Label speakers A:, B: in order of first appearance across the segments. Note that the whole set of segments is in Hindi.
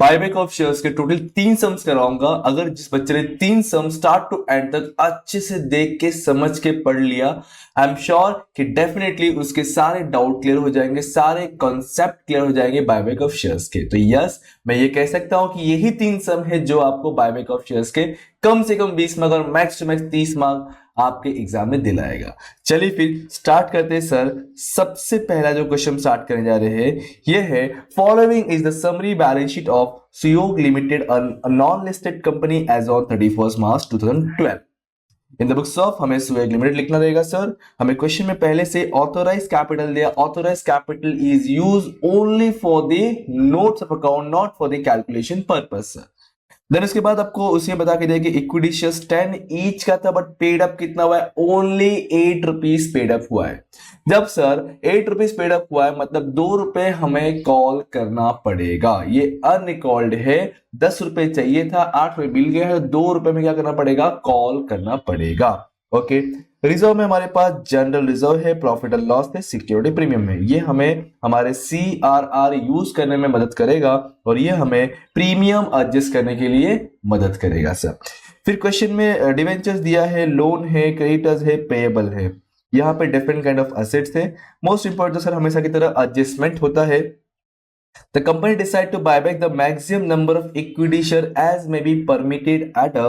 A: बायबैक ऑफ शेयर्स के टोटल 3 सम्स कराऊंगा। अगर जिस बच्चे ने 3 सम स्टार्ट टू एंड तक अच्छे से देख के समझ के पढ़ लिया, आई एम श्योर कि डेफिनेटली उसके सारे डाउट क्लियर हो जाएंगे, सारे कॉन्सेप्ट क्लियर हो जाएंगे बायबैक ऑफ शेयर्स के। तो यस, मैं ये कह सकता हूं कि यही 3 सम है जो आपको बायबैक ऑफ शेयर्स के कम से कम 20 मार्क और मैक्स टू मैक्स 30 मार्क आपके एग्जाम में दिलाएगा। चलिए फिर स्टार्ट करते हैं सर। सबसे पहला जो क्वेश्चन स्टार्ट करने जा रहे हैं ये है, following is the summary balance sheet of Suyog Limited, a non listed company as on 31 March 2012। In the books of हमें सुयोग लिमिटेड लिखना रहेगा सर। हमें क्वेश्चन में पहले से ऑथोराइज कैपिटल दिया। Authorise capital is use only for the notes of account, not for the calculation purpose sir. Then उसके बाद आपको उसे बता के दिया कि इक्विटी शेयर्स 10 ईच का था, बट पेड अप कितना हुआ है? ओनली 8 रुपीज पेड अप हुआ है। जब सर 8 रुपीज पेड अप हुआ है मतलब 2 रुपए हमें कॉल करना पड़ेगा। ये अनरिकॉल्ड है, 10 रुपए चाहिए था, 8 रुपए मिल गया है, 2 रुपए में क्या करना पड़ेगा? कॉल करना पड़ेगा। ओके, रिजर्व में हमारे पास जनरल रिजर्व है, प्रॉफिट एंड लॉस है, सिक्योरिटी प्रीमियम है। ये हमें हमारे CRR यूज करने में मदद करेगा और ये हमें प्रीमियम एडजस्ट करने के लिए मदद करेगा सर। फिर क्वेश्चन में डिवेंचर्स दिया है, लोन है, क्रेडिटर्स है, पेएबल है। यहाँ पे डिफरेंट काइंड ऑफ एसेट्स है। मोस्ट इंपॉर्टेंट सर हमेशा की तरह एडजस्टमेंट होता है। The company decide to buy back the maximum number of equity share as may be permitted at a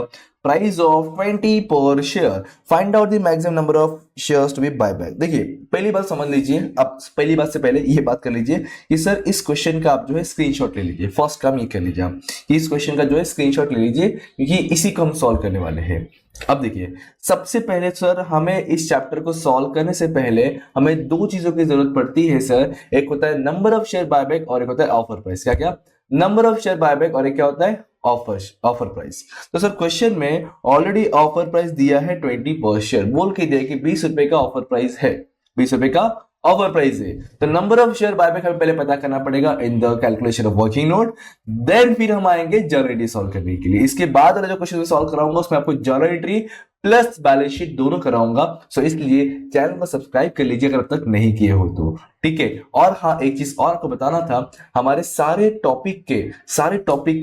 A: price of 20 per share. Find out the maximum number of shares to be buy back. देखिए पहली बात समझ लीजिए, अब पहली बात से पहले ये बात कर लीजिए कि सर इस क्वेश्चन का आप जो है स्क्रीनशॉट ले लीजिए। फर्स्ट काम ये कर लीजिए आप कि इस क्वेश्चन का जो है स्क्रीनशॉट ले लीजिए क्योंकि इसी को हम सॉल्व करने वाले हैं। अब देखिए सबसे पहले सर हमें इस चैप्टर को सॉल्व करने से पहले हमें 2 चीजों की जरूरत पड़ती है सर। एक होता है नंबर ऑफ शेयर बायबैक और एक होता है ऑफर प्राइस। क्या क्या? नंबर ऑफ शेयर बायबैक और एक क्या होता है? Offer price. तो सर क्वेश्चन में ऑलरेडी ऑफर प्राइस दिया है 20 पर शेयर, बोल के दिया कि 20 रुपए का ऑफर प्राइस है, 20 रुपए का ऑफर प्राइस है। तो नंबर ऑफ शेयर बायबैक हमें पहले पता करना पड़ेगा in the calculation of working note. Then फिर हम आएंगे जर्नल एंट्री सॉल्व करने के लिए। इसके बाद वाला जो क्वेश्चन सॉल्व कराऊंगा उसमें आपको journal entry plus balance sheet दोनों कराऊंगा। सो इसलिए चैनल को सब्सक्राइब कर लीजिए अगर अब तक नहीं किए हो तो, ठीक है। और हाँ, एक चीज और आपको बताना था, हमारे सारे टॉपिक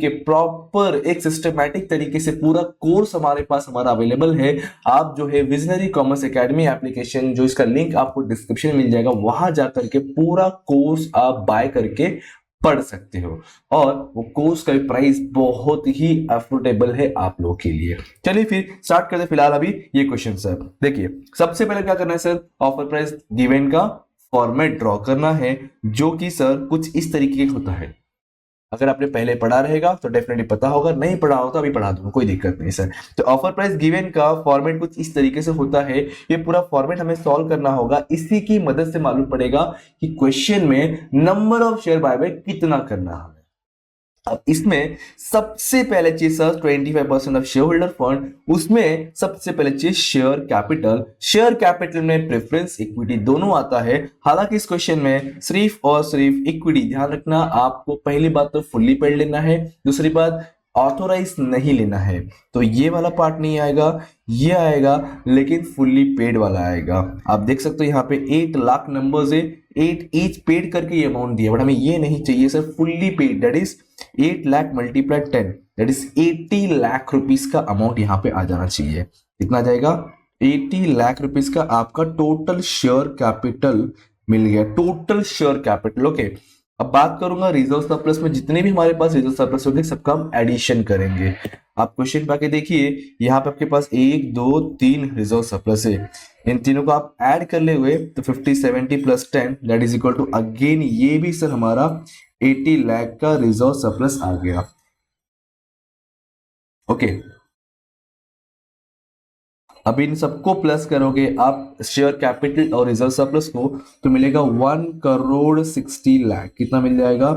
A: के प्रॉपर एक सिस्टमैटिक तरीके से पूरा कोर्स हमारे पास हमारा अवेलेबल है। आप जो है विजनरी कॉमर्स एकेडमी एप्लीकेशन, जो इसका लिंक आपको डिस्क्रिप्शन में मिल जाएगा, वहां जाकर के पूरा कोर्स आप बाय करके पढ़ सकते हो और वो कोर्स का प्राइस बहुत ही अफोर्डेबल है आप लोगों के लिए। चलिए फिर स्टार्ट करते। फिलहाल अभी ये क्वेश्चन सर देखिए, सबसे पहले क्या करना है सर? ऑफर प्राइस गिवन का फॉर्मेट ड्रॉ करना है जो कि सर कुछ इस तरीके का होता है। अगर आपने पहले पढ़ा रहेगा तो डेफिनेटली पता होगा, नहीं पढ़ा हो तो अभी पढ़ा दूंगा, कोई दिक्कत नहीं सर। तो ऑफर प्राइस गिवन का फॉर्मेट कुछ इस तरीके से होता है। ये पूरा फॉर्मेट हमें सॉल्व करना होगा। इसी की मदद से मालूम पड़ेगा कि क्वेश्चन में नंबर ऑफ शेयर बायबैक कितना करना है। अब इसमें सबसे पहले चीज sir 25% of share holder fund, उसमें सबसे पहले चीज शेयर कैपिटल। शेयर कैपिटल में प्रेफरेंस इक्विटी दोनों आता है। हालांकि इस क्वेश्चन में सिर्फ और सिर्फ इक्विटी, ध्यान रखना आपको, पहली बात तो फुल्ली पेड लेना है, दूसरी बात ऑथोराइज नहीं लेना है। तो ये वाला पार्ट नहीं आएगा, ये आएगा, लेकिन फुल्ली पेड वाला आएगा। आप देख सकते हो यहाँ पे 8 लाख नंबर्स है, 8 ईच पेड करके ये अमाउंट दिया, बट हमें ये नहीं चाहिए sir, fully paid. That is 8 lakh multiply 10, that is 80 lakh rupees का अमाउंट यहाँ पे आ जाना चाहिए। कितना आ जाएगा? 80 लाख रुपीस का आपका टोटल शेयर कैपिटल मिल गया, टोटल शेयर कैपिटल। ओके, अब बात करूंगा रिजर्व सरप्लस में, जितने भी हमारे पास रिजर्व सरप्लस होंगे सबका हम एडिशन करेंगे। आप क्वेश्चन पे आके देखिए, यहाँ पे आपके पास 1 2 3 रिजर्व सरप्लस है। इन तीनों को आप ऐड कर ले हुए तो 50 70 plus 10 that is equal to, again ये भी सर हमारा 80 लाख का रिजर्व सरप्लस आ गया। ओके, अब इन सबको प्लस करोगे आप शेयर कैपिटल और रिजर्व सरप्लस को, तो मिलेगा 1 करोड़ 60 लाख। कितना मिल जाएगा?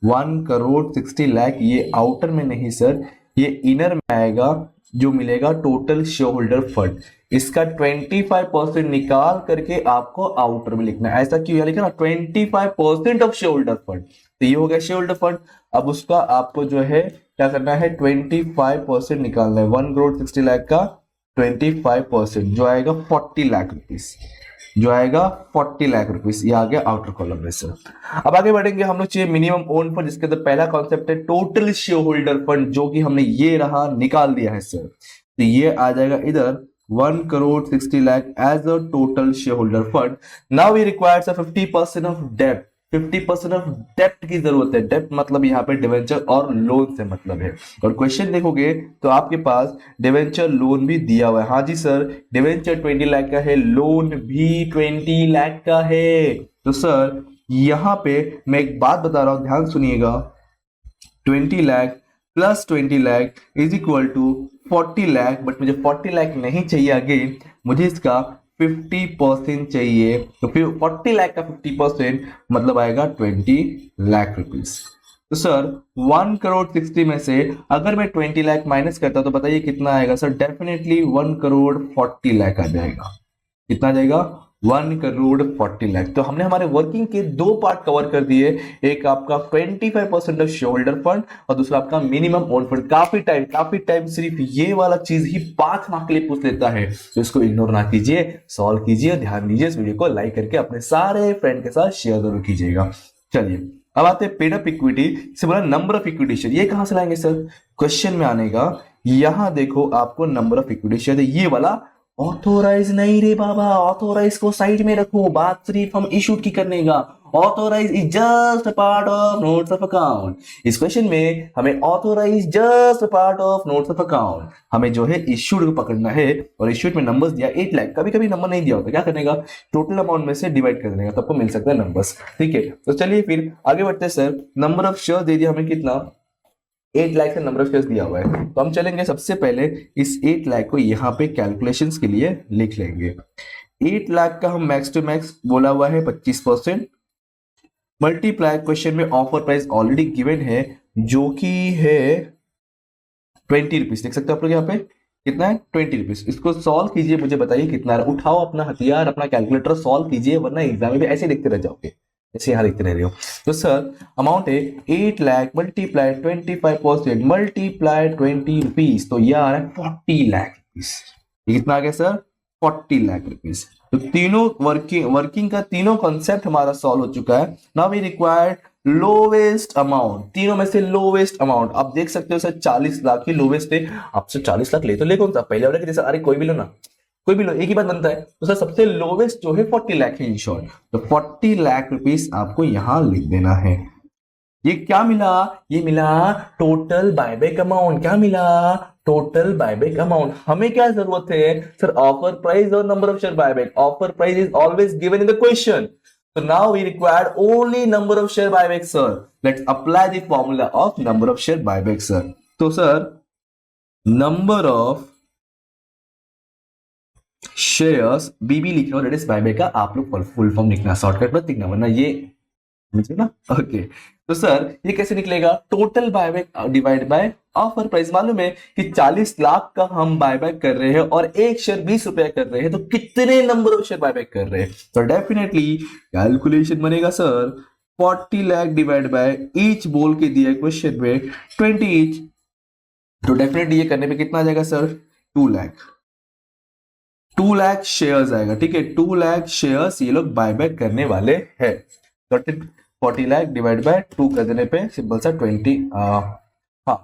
A: 1 करोड़ 60 लाख। ये आउटर में नहीं सर, ये इनर में आएगा, जो मिलेगा टोटल शेयर होल्डर फंड। इसका 25% निकाल करके आपको आउटर में लिखना है। ऐसा क्यों लिखा ना, 25% ऑफ शेयर होल्डर फंड। तो ये हो गया शेयर होल्डर फंड। अब उसका आपको जो है क्या करना है, 25% निकालना है। 1 करोड़ 60 लाख का 25% जो आएगा 40 लाख रुपीस। जो आएगा 40 लाख रुपीस, ये आ गया आउटर कॉलम में सर। अब आगे बढ़ेंगे हम लोग चाहिए मिनिमम ओन फंड, जिसके अंदर पहला कॉन्सेप्ट है टोटल शेयर होल्डर फंड, जो कि हमने ये रहा निकाल दिया है सर। तो ये आ जाएगा इधर 1,60 lakh as a total shareholder fund. Now we requires 50% of डेप्ट, 50% ऑफ डेप्ट की जरूरत है। डेप्ट मतलब यहाँ पे डिवेंचर और लोन से मतलब है। और क्वेश्चन देखोगे तो आपके पास डिवेंचर लोन भी दिया हुआ है। हाँ जी सर, डिवेंचर 20 लाख का है, लोन भी 20 लाख का है। तो सर यहाँ पे मैं एक बात बता रहा हूं, ध्यान सुनिएगा, 20 lakh plus 20 lakh is equal to 40 lakh, but मुझे 40 लाख नहीं चाहिए, अगेन मुझे इसका 50% चाहिए। तो फिर 40 लाख का 50% मतलब आएगा 20 लाख रुपीस। तो सर 1,60 में से अगर मैं 20 लाख माइनस करता तो बताइए कितना आएगा सर? डेफिनेटली 1,40 लाख आ जाएगा। कितना आ जाएगा? 1,40 लाख। तो हमने हमारे वर्किंग के दो पार्ट कवर कर दिए, एक आपका 25% ऑफ शेयर होल्डर फंड और दूसरा आपका मिनिमम ओन फंड। काफी टाइम सिर्फ ये वाला चीज ही 5 मार्क के लिए पूछ लेता है, तो इसको इग्नोर ना कीजिए, सॉल्व कीजिए, ध्यान दीजिए, इस वीडियो को लाइक करके अपने सारे फ्रेंड के साथ शेयर जरूर कीजिएगा। चलिए अब आते हैं पेड अप इक्विटी से बोला नंबर ऑफ इक्विटी शेयर। ये कहां से लाएंगे सर? क्वेश्चन में आने का, यहां देखो आपको नंबर ऑफ इक्विटी शेयर, ये वाला ऑथोराइज नहीं रे बाबा, ऑथोराइज को साइड में रखो, बात सिर्फ हम इशूड की करने का। Authorise is just part of notes of account. इस क्वेश्चन में हमें authorise just part of notes of account, हमें जो है इशूड को पकड़ना है। और इशूड में नंबर्स दिया 8 लाख, कभी कभी नंबर नहीं दिया होता, क्या करने का? टोटल अमाउंट में से डिवाइड कर देने का, तो आपको मिल सकता है नंबर्स। ठीक है, तो चलिए फिर आगे बढ़ते हैं सर। नंबर ऑफ शेयर दे दिया हमें कितना? 8 लाख का नंबर ऑफ शेयर्स दिया हुआ है। तो हम चलेंगे सबसे पहले इस 8 लाख को यहाँ पे कैलकुलेशंस के लिए लिख लेंगे। 8 लाख का हम मैक्स टू मैक्स बोला हुआ है 25%, मल्टीप्लाई क्वेश्चन में ऑफर प्राइस ऑलरेडी गिवन है जो कि है 20 रुपीज। देख सकते हो आप लोग यहाँ पे कितना है? 20 रुपीज। इसको सॉल्व कीजिए, मुझे बताइए कितना है। उठाओ अपना हथियार, अपना कैलकुलेटर, सॉल्व कीजिए, वरना एग्जाम में भी ऐसे लिखते रह जाओगे, ऐसे यहाँ लिखते रह रहे हो। तो सर अमाउंट है 8 लाख मल्टीप्लाई 25% मल्टीप्लाई 20 रुपीज, तो ये आ रहा है 40 लाख रुपीज। ये कितना आ गया सर? 40 लाख रुपीज। तो तीनों वर्किंग का तीनों कॉन्सेप्ट हमारा सॉल्व हो चुका है। Now we required lowest amount, तीनों में से लोवेस्ट अमाउंट। आप देख सकते हो सर 40 लाख की लोवेस्ट है। आपसे 40 लाख ले तो ले कौन सा? पहले वाले के जैसा, अरे कोई भी लो ना, कोई भी लो, एक ही बात बनता है। तो सर सबसे लोवेस्ट जो है 40 लाख है इन शॉर्ट। तो 40 लाख रुपीस आपको यहां लिख देना है। ये क्या मिला? ये मिला टोटल बायबैक अमाउंट। क्या मिला? Total buyback amount. हमें क्या जरूरत है सर? ऑफर प्राइस और number of share buyback. Offer price is always given in the question, so now we required only number of share buyback sir. Let's apply the formula of number of share buyback sir. तो सर number of शेयर्स बीबी लिख रहा हूं, दैट इज बायबैक का आप लोग फुल फॉर्म लिखना, शॉर्टकट मत लिखना वरना ये मुझे ना। ओके तो सर ये कैसे निकलेगा? Total buyback divide by offer price. मालूम है कि 40 लाख का हम बायबैक कर रहे हैं और एक शेयर 20 रुपया कर रहे हैं, तो कितने नंबर ऑफ शेयर बायबैक कर रहे हैं? तो डेफिनेटली कैलकुलेशन बनेगा sir 40 lakh divide by each, बोल के दिया क्वेश्चन में 20 ईच। तो डेफिनेटली ये करने पे कितना आ जाएगा सर? 2 लाख। 2 लाख शेयर्स आएगा। ठीक है, 2 लाख शेयर्स ये लोग बायबैक करने वाले हैं। 40 लाख डिवाइड बाय 2 कर देने पे सिंपल सा 20 हाँ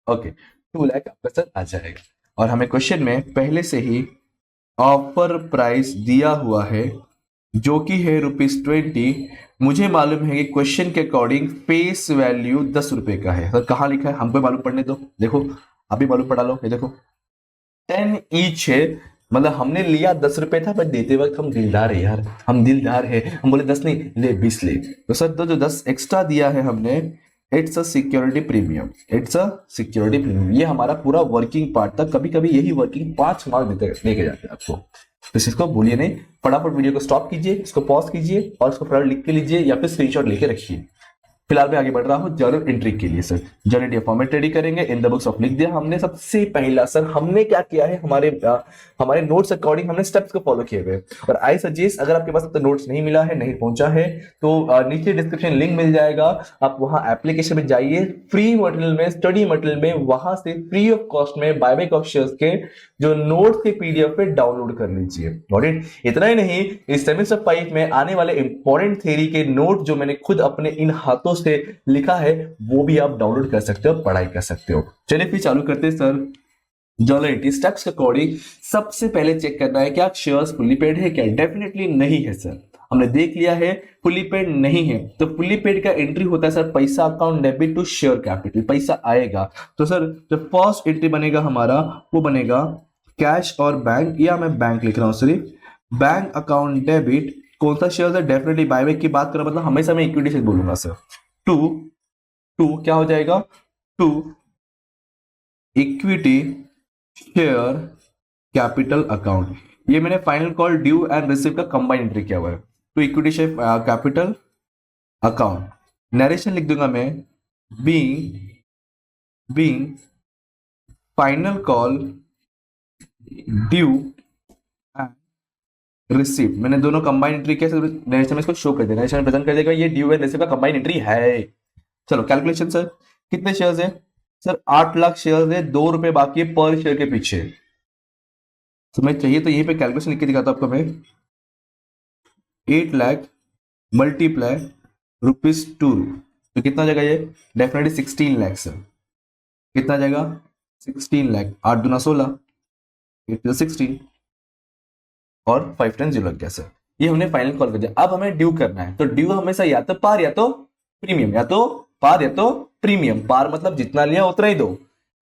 A: ओके 2 लाख आपका सर आ जाएगा। और हमें क्वेश्चन में पहले से ही ऑफर प्राइस दिया हुआ है जो कि है ₹20। मुझे मालूम है कि क्वेश्चन के अकॉर्डिंग फेस वैल्यू 10 रुपए का है। सर कहाँ लिखा है? हमको मालूम पड़ने दो। देखो अभी मालूम पड़ा लो, ये देखो 10 ईच है, मतलब हमने लिया 10 रुपए था, बट देते वक्त हम दिलदार है यार, हम दिलदार है, हम बोले 10 नहीं ले 20 ले। तो सर जो 10 एक्स्ट्रा दिया है हमने, it's a security premium, it's a security premium. ये हमारा पूरा वर्किंग पार्ट था। कभी कभी यही वर्किंग 5 मार्क लेके जाते हैं आपको, तो इसको भूलिए नहीं। फटाफट वीडियो को स्टॉप कीजिए, इसको पॉज कीजिए और इसको फटाफट लिख के लीजिए या फिर स्क्रीनशॉट लेके रखिए। फिलहाल मैं आगे बढ़ रहा हूँ जर्नल एंट्री के लिए। Sir journal entry format ready करेंगे, इन द बुक्स ऑफ लिख दिया हमने। सबसे पहला सर हमने क्या किया है, हमारे नोट्स अकॉर्डिंग हमने स्टेप्स को फॉलो किए हुए। और आई सजेस्ट अगर आपके पास अब तक नोट्स नहीं मिला है, नहीं पहुंचा है, तो नीचे डिस्क्रिप्शन लिंक मिल जाएगा, आप वहां एप्लीकेशन में जाइए, फ्री मटेरियल में, स्टडी मटेरियल में, वहां से फ्री ऑफ कॉस्ट में बायबैक ऑफ शेयर्स के जो नोट्स के पीडीएफ पे डाउनलोड कर लीजिए। Got it. इतना ही नहीं, इस सेमेस्टर 5 में आने वाले इंपॉर्टेंट थ्योरी के नोट जो मैंने खुद अपने इन हाथों से लिखा है वो भी आप डाउनलोड कर सकते हो, पढ़ाई कर सकते हो। चलिए फिर चालू करते हैं सर। जर्नल एंट्री स्टेप्स के अकॉर्डिंग सबसे पहले चेक करना है क्या शेयर्स फुल्ली पेड है क्या। डेफिनेटली नहीं है सर, हमने देख लिया है फुल्ली पेड नहीं है। तो फुल्ली पेड का एंट्री होता है सर पैसा account debit to share capital, पैसा आएगा। तो सर जो फर्स्ट एंट्री बनेगा हमारा वो बनेगा कैश और बैंक, या मैं बैंक लिख रहा हूं सिर्फ, बैंक अकाउंट डेबिट कौन सा शेयर है, डेफिनेटली बायबैक की बात करो, मतलब हमेशा मैं इक्विटी से बोलूंगा सर। टू टू क्या हो जाएगा, to equity share capital account. ये मैंने final call due and receive का कंबाइन एंट्री किया हुआ है। तो equity share capital account, narration लिख दूंगा मैं, being final call due and receive. मैंने दोनों कंबाइन एंट्री किया, नरेशन में इसको शो कर देना, नरेशन प्रेजेंट कर देगा ये ड्यू एंड रिसीव का कंबाइन एंट्री है। चलो कैलकुलेशन सर, कितने शेयर्स है सर, 8 लाख शेयर्स है, 2 रुपए बाकी है पर शेयर के पीछे। तो मैं चाहिए तो यहीं पे कैलकुलेशन लिख के दिखाता हूं आपको मैं, 8 लाख मल्टीप्लाई ₹2, तो कितना जाएगा ये, डेफिनेटली 16 लाख सर। कितना जाएगा 16 लाख, 8 दूना 16, 8 16 और 5 10 0 लग गया सर। ये हमने फाइनल कॉल कर दिया। अब हमें ड्यू करना है, तो ड्यू हमेशा या तो पार या तो प्रीमियम, या तो पार या तो प्रीमियम। पार मतलब जितना लिया उतना ही दो,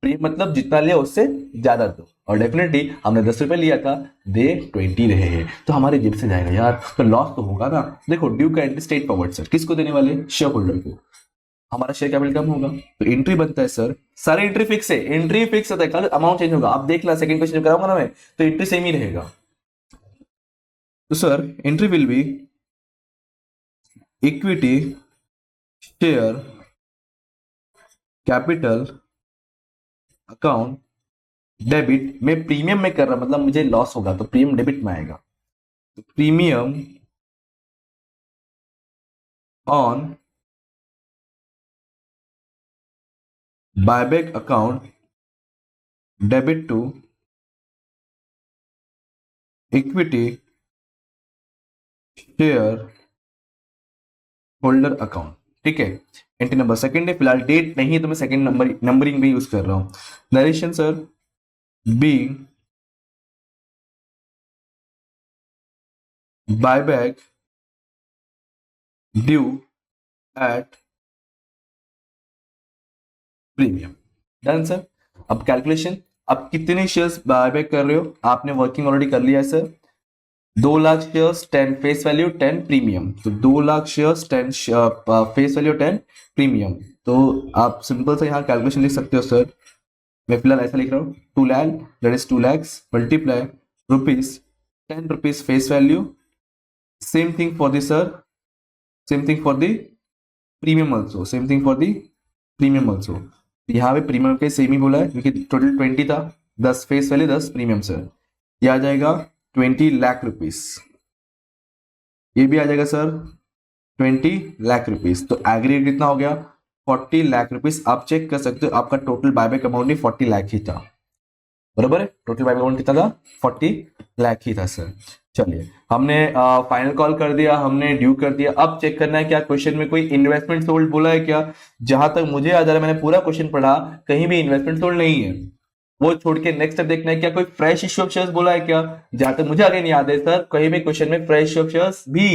A: प्रीमियम मतलब जितना लिया उससे ज्यादा दो। और डेफिनेटली हमने 10 रुपए लिया था, दे 20 रहे हैं, तो हमारे जेब से जाएगा यार, तो लॉस तो होगा ना। देखो ड्यू का एंट्री स्ट्रेट फॉरवर्ड सर, किसको देने वाले, शेयर होल्डर को। हमारा शेयर कैपिटल कम होगा तो एंट्री बनता है सर, सारे एंट्री फिक्स है, एंट्री फिक्स होता है, कल अमाउंट चेंज होगा। आप देख ला सेकंड क्वेश्चन कराऊंगा ना मैं, तो एंट्री सेम ही रहेगा। तो sir entry will B equity share capital account debit. में प्रीमियम में कर रहा मतलब मुझे लॉस होगा, तो प्रीमियम डेबिट में आएगा। तो premium on buyback account debit to equity share holder account. ठीक है, एंट्री नंबर सेकंड है, फिलहाल डेट नहीं है तो मैं सेकंड नंबरिंग भी यूज कर रहा हूं। Narration sir, being buyback due at premium. Done sir. अब कैलकुलेशन, अब कितने शेयर्स बायबैक कर रहे हो, आपने वर्किंग ऑलरेडी कर लिया है sir. 2 lakh shares 10 face value 10 premium, तो 2 lakh shares 10 face value 10 premium. तो आप सिंपल से यहाँ कैलकुलेशन लिख सकते हो सर। मैं फिलहाल ऐसा लिख रहा हूँ, 2 lakh that is 2 lakhs multiply rupees 10 rupees face value, same thing for the sir, same thing for the premium also, same thing for the premium also. यहाँ पे प्रीमियम के सेम ही बोला है क्योंकि टोटल 20 था, 10 फेस वैल्यू 10 प्रीमियम सर। यह आ जाएगा 20 लाख रुपीस, ये भी आ जाएगा सर 20 लाख रुपीस। तो एग्रीगेट कितना हो गया, 40 लाख रुपीस। आप चेक कर सकते हो आपका टोटल बायबैक अमाउंट ही 40 लाख ही था, बराबर है। टोटल बायबैक अमाउंट कितना था, 40 लाख ही था सर। चलिए हमने फाइनल कॉल कर दिया, हमने ड्यू कर दिया। अब चेक करना है क्या क्वेश्चन में कोई इन्वेस्टमेंट सोल्ड बोला है क्या। जहां तक मुझे याद आ रहा है, मैंने पूरा क्वेश्चन पढ़ा, कहीं भी इन्वेस्टमेंट सोल्ड नहीं है। वो छोड़ के नेक्स्ट स्टेप देखना है क्या कोई फ्रेश इश्यू ऑफ शेयर्स बोला है क्या। जहां तक मुझे आगे नहीं याद है सर, कहीं भी क्वेश्चन में फ्रेश इश्यू ऑफ शेयर्स भी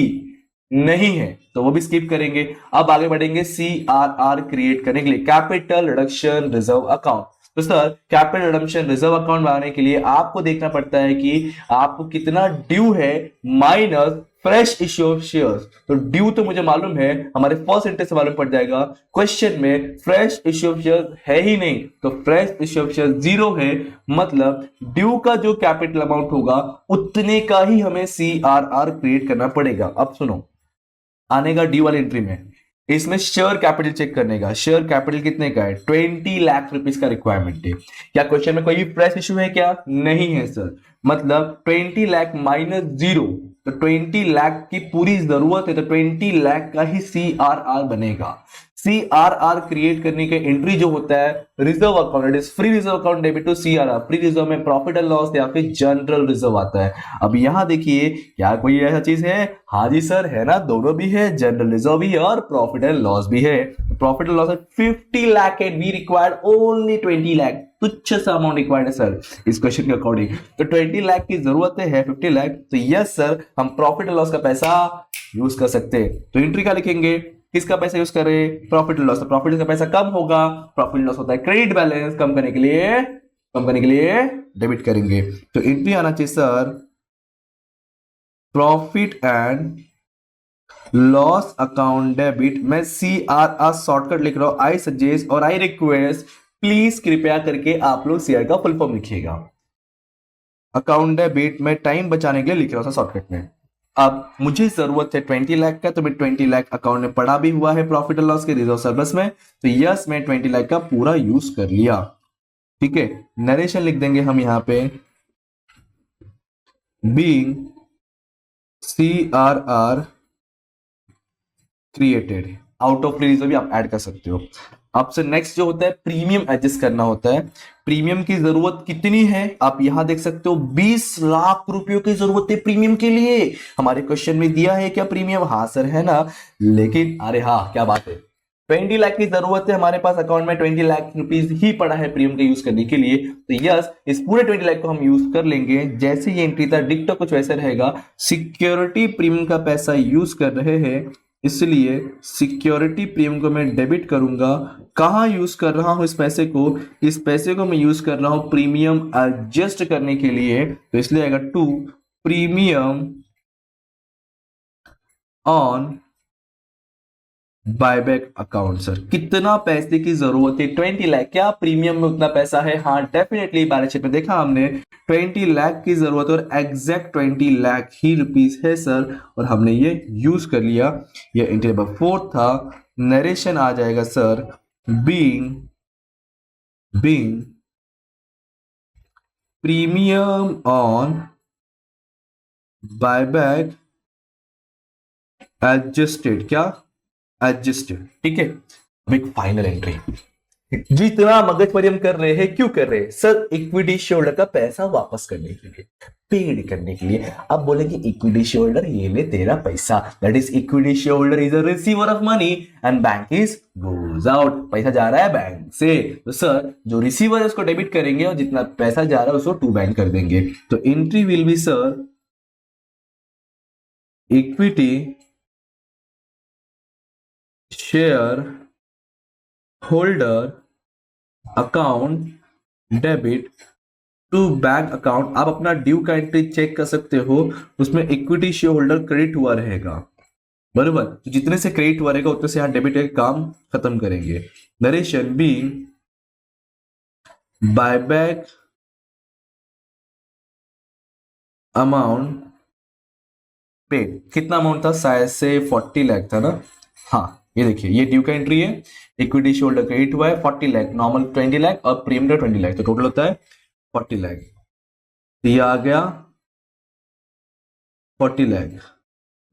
A: नहीं है, तो वो भी स्किप करेंगे। अब आगे बढ़ेंगे CRR क्रिएट करने के लिए, कैपिटल रिडक्शन रिजर्व अकाउंट। तो sir capital reduction reserve account बनाने के लिए आपको देखना पड़ता है कि आपको कितना ड्यू है minus fresh issue of shares. तो ड्यू तो मुझे मालूम है, हमारे फर्स्ट इंटरेस्ट से मालूम पड़ जाएगा। क्वेश्चन में फ्रेश इश्यू ऑफ शेयर्स है ही नहीं, तो फ्रेश इश्यू ऑफ शेयर्स 0 है, मतलब ड्यू का जो कैपिटल अमाउंट होगा उतने का ही हमें CRR क्रिएट करना पड़ेगा। अब सुनो, आने का ड्यू वाली एंट्री में इसमें शेयर कैपिटल चेक करने का, शेयर कैपिटल कितने का है, 20 लाख रुपीस का रिक्वायरमेंट है। क्या क्वेश्चन में कोई फ्रेश इशू है क्या, नहीं है सर। मतलब 20 लाख माइनस 0, तो 20 लाख की पूरी जरूरत है, तो 20 लाख का ही CRR बनेगा। CRR क्रिएट करने का एंट्री जो होता है reserve account, it is free reserve account debit to CRR। Free reserve में प्रॉफिट एंड लॉस या फिर जनरल रिजर्व आता है। अब यहां देखिए क्या कोई ऐसा चीज है, हाँ जी सर है ना, दोनों भी है, जनरल रिजर्व भी है और प्रॉफिट एंड लॉस भी है। प्रॉफिट एंड लॉस है 50 lakh and we required only 20 lakh, तुच्छ सा अमाउंट रिक्वायर्ड है सर इस क्वेश्चन के अकॉर्डिंग। तो 20 लाख की जरूरत है 50 लाख, तो यस सर हम प्रॉफिट एंड लॉस का पैसा यूज कर सकते हैं। तो एंट्री का लिखेंगे, किसका पैसा यूज करें, प्रॉफिट एंड लॉस। तो प्रॉफिट का पैसा कम होगा, प्रॉफिट एंड लॉस होता है क्रेडिट बैलेंस, कम करने के लिए डेबिट करेंगे। तो एंट्री आना चाहिए sir profit and loss account debit. मैं CRR शॉर्टकट लिख रहा हूं, आई सजेस्ट और आई रिक्वेस्ट, प्लीज कृपया करके आप लोग CR का फुल फॉर्म लिखिएगा। अकाउंट डेबिट मैं टाइम बचाने के लिए लिख रहा हूं शॉर्टकट में। अब मुझे जरूरत है 20 लाख का, तो मैं 20 लाख अकाउंट में पड़ा भी हुआ है प्रॉफिट एंड लॉस के रिजर्व सरप्लस में, तो यस मैं 20 लाख का पूरा यूज कर लिया। ठीक है, नरेशन लिख देंगे हम यहां पे, being CRR created out of reserve भी आप ऐड कर सकते हो। अब से नेक्स्ट जो होता है प्रीमियम एडजस्ट करना होता है। प्रीमियम की जरूरत कितनी है आप यहां देख सकते हो, 20 लाख रुपयों की जरूरत है प्रीमियम के लिए। हमारे क्वेश्चन में दिया है क्या प्रीमियम, हाँ सर है ना, लेकिन अरे हाँ क्या बात है, 20 लाख की जरूरत है हमारे पास, अकाउंट में 20 लाख रुपीज ही पड़ा है प्रीमियम के यूज करने के लिए। तो यस इस पूरे 20 लाख को हम यूज कर लेंगे। जैसे ये एंट्री था डिक्टो कुछ वैसे रहेगा, सिक्योरिटी प्रीमियम का पैसा यूज कर रहे हैं, इसलिए सिक्योरिटी प्रीमियम को मैं डेबिट करूंगा। कहां यूज कर रहा हूं इस पैसे को, इस पैसे को मैं यूज कर रहा हूं प्रीमियम एडजस्ट करने के लिए, तो इसलिए आएगा to premium on buyback account. Sir कितना पैसे की जरूरत है, 20 लाख, क्या प्रीमियम में उतना पैसा है, हाँ डेफिनेटली बैलेंस शीट में देखा हमने 20 लाख की जरूरत और एग्जैक्ट 20 लाख ही रुपीस है सर, और हमने ये यूज कर लिया। ये एंट्री नंबर 4 था। नरेशन आ जाएगा sir being premium on buyback adjusted, क्या एडजस्टेड। ठीक है, अब एक फाइनल एंट्री, जितना मगज मरियम कर रहे हैं क्यों कर रहे हैं सर, इक्विटी शेयरहोल्डर का पैसा वापस करने के लिए, पेड करने के लिए। अब बोलेंगे इक्विटी शेयरहोल्डर ये ले तेरा पैसा, that is equity shareholder is a receiver of money and bank is goes out, पैसा जा रहा है बैंक से, तो सर जो रिसीवर है उसको डेबिट करेंगे और जितना पैसा जा रहा है उसको टू बैंक कर देंगे। तो entry will be sir equity share holder account debit to bank account. आप अपना ड्यू का एंट्री चेक कर सकते हो, उसमें इक्विटी शेयर होल्डर क्रेडिट हुआ रहेगा, बराबर, तो जितने से क्रेडिट हुआ रहेगा उतने से यहां डेबिट का काम खत्म करेंगे। Narration be buyback amount paid, कितना अमाउंट था, शायद से 40 लाख था ना, हाँ ये देखिए ये ड्यू का एंट्री है, इक्विटी शेयरहोल्डर क्रेडिट हुआ है 40 लाख, नॉर्मल 20 लाख और प्रीमियम 20 लाख, तो टोटल होता है 40 लाख। तो ये आ गया 40 लाख,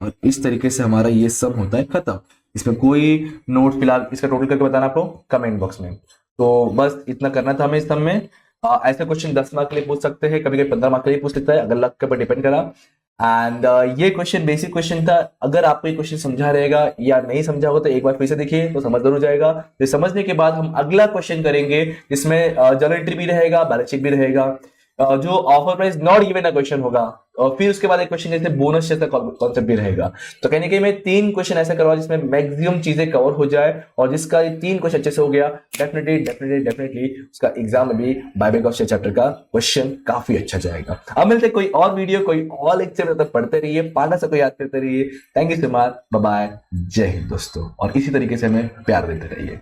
A: और इस तरीके से हमारा ये सम होता है खत्म। इसमें कोई नोट फिलहाल इसका टोटल करके बताना आपको कमेंट बॉक्स में। तो बस इतना करना था हमें इस सम में। ऐसे क्वेश्चन 10 मार्क के लिए पूछ सकते हैं, कभी कभी 15 मार्क के लिए पूछ सकता है, अगर लक के ऊपर डिपेंड करा। एंड ये क्वेश्चन बेसिक क्वेश्चन था, अगर आपको ये क्वेश्चन समझा रहेगा या नहीं समझा होगा तो एक बार फिर से देखिए तो समझ जरूर जाएगा। तो समझने के बाद हम अगला क्वेश्चन करेंगे, जिसमें जर्नल एंट्री भी रहेगा, बैलेंस शीट भी रहेगा, जो offer price not given a question होगा, और फिर उसके बाद एक क्वेश्चन जैसे बोनस जैसा कॉन्सेप्ट भी रहेगा। तो कहने के मैं 3 क्वेश्चन ऐसा करवा जिसमें मैक्सिमम चीजें कवर हो जाए, और जिसका ये 3 क्वेश्चन अच्छे से हो गया डेफिनेटली उसका एग्जाम में भी बायबैक ऑफ शेयर चैप्टर का क्वेश्चन काफी अच्छा जाएगा। अब मिलते कोई और वीडियो कोई और लेक्चर तक पढ़ते रहिए, पाठा से को याद करते रहिए। Thank you so much, bye bye, जय हिंद दोस्तों, और इसी तरीके से हमें प्यार देते रहिए।